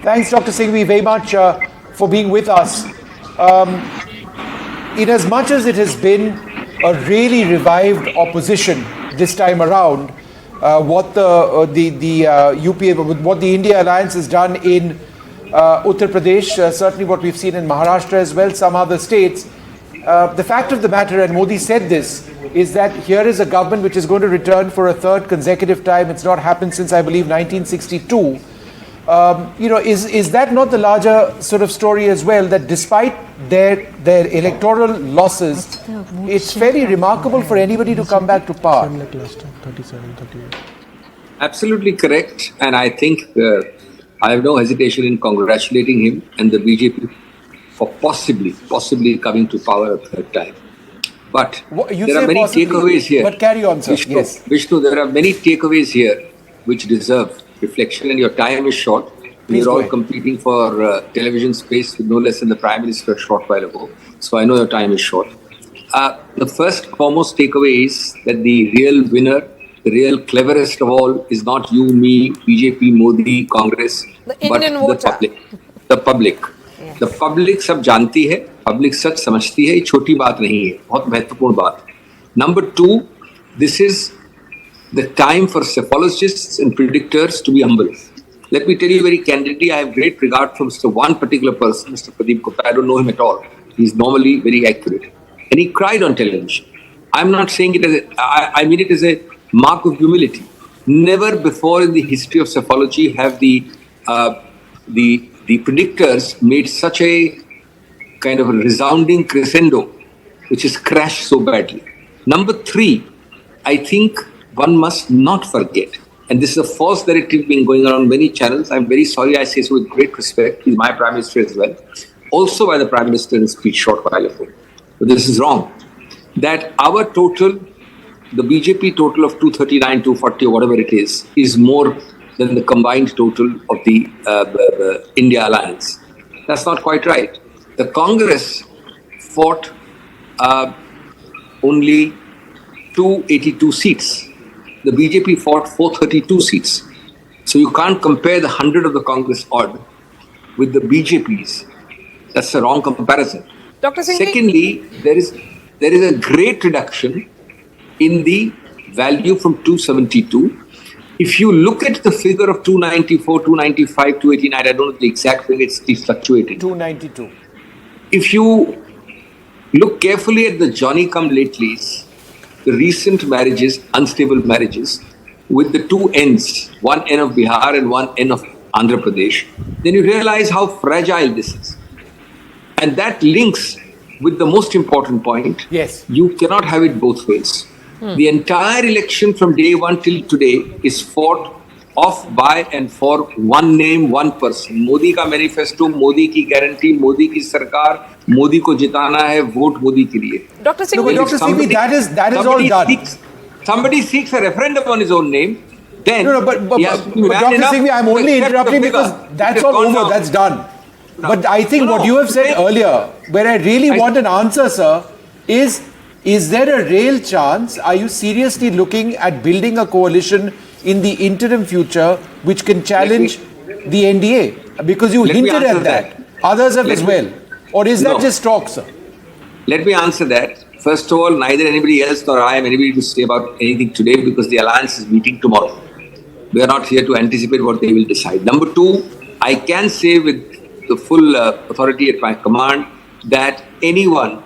Thanks, Dr. Singhvi, very much for being with us. In as much as it has been a really revived opposition this time around, what the India Alliance has done in Uttar Pradesh, certainly what we've seen in Maharashtra as well, some other states, the fact of the matter, and Modi said this, is that here is a government which is going to return for a third consecutive time. It's not happened since, I believe, 1962. Is that not the larger sort of story as well, that despite their electoral losses, it's fairly remarkable for anybody to come back to power? Absolutely correct. And I think I have no hesitation in congratulating him and the BJP for possibly coming to power a third time. But there are many takeaways here. But carry on, sir. Vishnu, there are many takeaways here which deserve reflection, and your time is short. We're all competing for television space with no less than the Prime Minister a short while ago. So I know your time is short. The first foremost takeaway is that the real winner, the real cleverest of all is not you, me, BJP, Modi, Congress, but the public. The public सब जानती है, public सच समझती है, ये छोटी बात नहीं है, बहुत महत्वपूर्ण बात. Number two, this is the time for psephologists and predictors to be humble. Let me tell you very candidly, I have great regard for one particular person, Mr. Pradeep Gupta. I don't know him at all. He's normally very accurate. And he cried on television. I'm not saying it as I mean it as a mark of humility. Never before in the history of psephology have the predictors made such a kind of a resounding crescendo, which has crashed so badly. Number three, I think one must not forget, and this is a false narrative being going around many channels. I'm very sorry, I say so with great respect. He's my Prime Minister as well. Also by the Prime Minister in a speech short while ago. But this is wrong. That our total, the BJP total of 239, 240 or whatever it is more than the combined total of the India Alliance. That's not quite right. The Congress fought only 282 seats. The BJP fought 432 seats. So you can't compare the 100 of the Congress odd with the BJP's. That's a wrong comparison. Dr. Singhvi? Secondly, there is a great reduction in the value from 272. If you look at the figure of 294, 295, 289, I don't know the exact figure, it's fluctuating. 292. If you look carefully at the Johnny-come-latelys, the recent marriages, unstable marriages, with the two ends, one end of Bihar and one end of Andhra Pradesh, then you realize how fragile this is. And that links with the most important point. Yes. You cannot have it both ways. The entire election from day one till today is fought off by and for one name, one person. Modi ka manifesto, Modi ki guarantee, Modi ki sarkar, Modi ko jitana hai, vote Modi ke liye. Dr. Singhvi, Dr. Singhvi, that is all done. Somebody seeks a referendum on his own name, then... But Dr. Singhvi, I'm only interrupting because that's all over, that's done. But I think what you have said earlier, where I really want an answer, sir, is there a real chance, are you seriously looking at building a coalition in the interim future which can challenge the NDA? Because you hinted at that. Others have as well. Or is that just talk, sir? Let me answer that. First of all, neither anybody else nor I have anybody to say about anything today because the alliance is meeting tomorrow. We are not here to anticipate what they will decide. Number two, I can say with the full authority at my command that anyone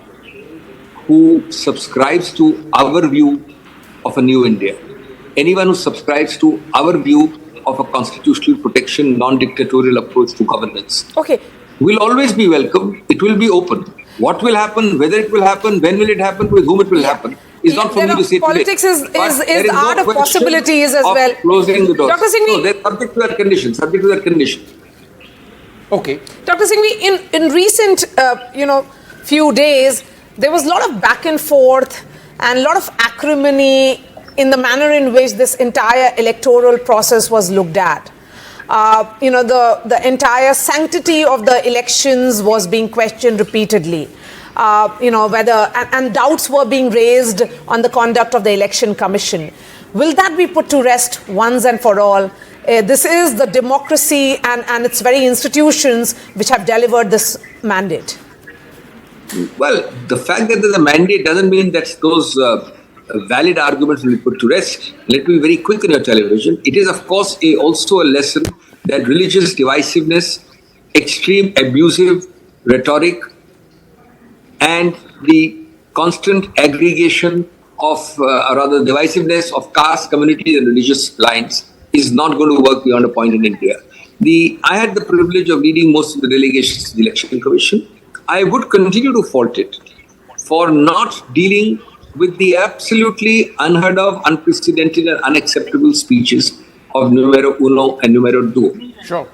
who subscribes to our view of a new India, anyone who subscribes to our view of a constitutional protection, non-dictatorial approach to governance, will always be welcome. It will be open. What will happen, whether it will happen, when will it happen, with whom it will happen, is not for me to say politics today. Politics is the art of possibilities as well. Closing the doors. Dr. Singhvi, no, they're subject to that condition. Subject to that condition. Okay. Dr. Singhvi, in recent few days, there was a lot of back and forth and a lot of acrimony in the manner in which this entire electoral process was looked at. The entire sanctity of the elections was being questioned repeatedly. Whether and doubts were being raised on the conduct of the Election Commission. Will that be put to rest once and for all? this is the democracy and its very institutions which have delivered this mandate. Well, the fact that there's a mandate doesn't mean that those valid arguments will be put to rest. Let me be very quick on your television. It is, of course, also a lesson that religious divisiveness, extreme abusive rhetoric, and the constant aggregation of, or rather divisiveness of caste, communities and religious lines is not going to work beyond a point in India. I had the privilege of leading most of the delegations to the Election Commission. I would continue to fault it for not dealing with the absolutely unheard of, unprecedented and unacceptable speeches of numero uno and numero due. Sure.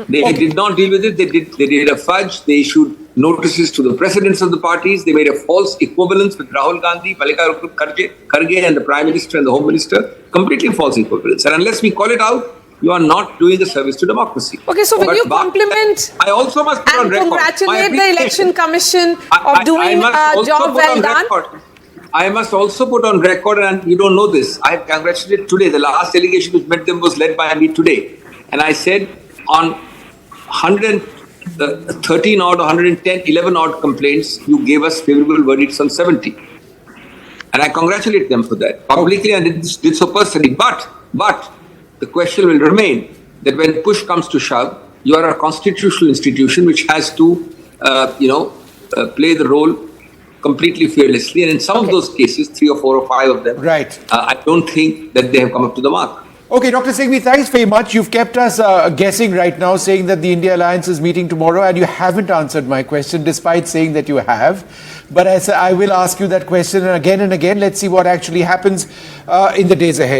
They did not deal with it. They did a fudge. They issued notices to the presidents of the parties. They made a false equivalence with Rahul Gandhi, Mallikarjun Kharge and the Prime Minister and the Home Minister. Completely false equivalence. And unless we call it out, you are not doing a service to democracy. Okay, so when you compliment I also must put on record, congratulate the Election Commission of doing a job well done. I must also put on record, and you don't know this, I have congratulated today. The last delegation which met them was led by me today. And I said on 113 odd, 110, 11 odd complaints, you gave us favorable verdicts on 70. And I congratulate them for that. Publicly, I did so personally. But the question will remain that when push comes to shove, you are a constitutional institution which has to, play the role completely fearlessly. And in some of those cases, 3 or 4 or 5 of them, right. I don't think that they have come up to the mark. Okay, Dr. Singhvi, thanks very much. You've kept us guessing right now, saying that the India Alliance is meeting tomorrow, and you haven't answered my question, despite saying that you have. But I will ask you that question and again. Let's see what actually happens in the days ahead.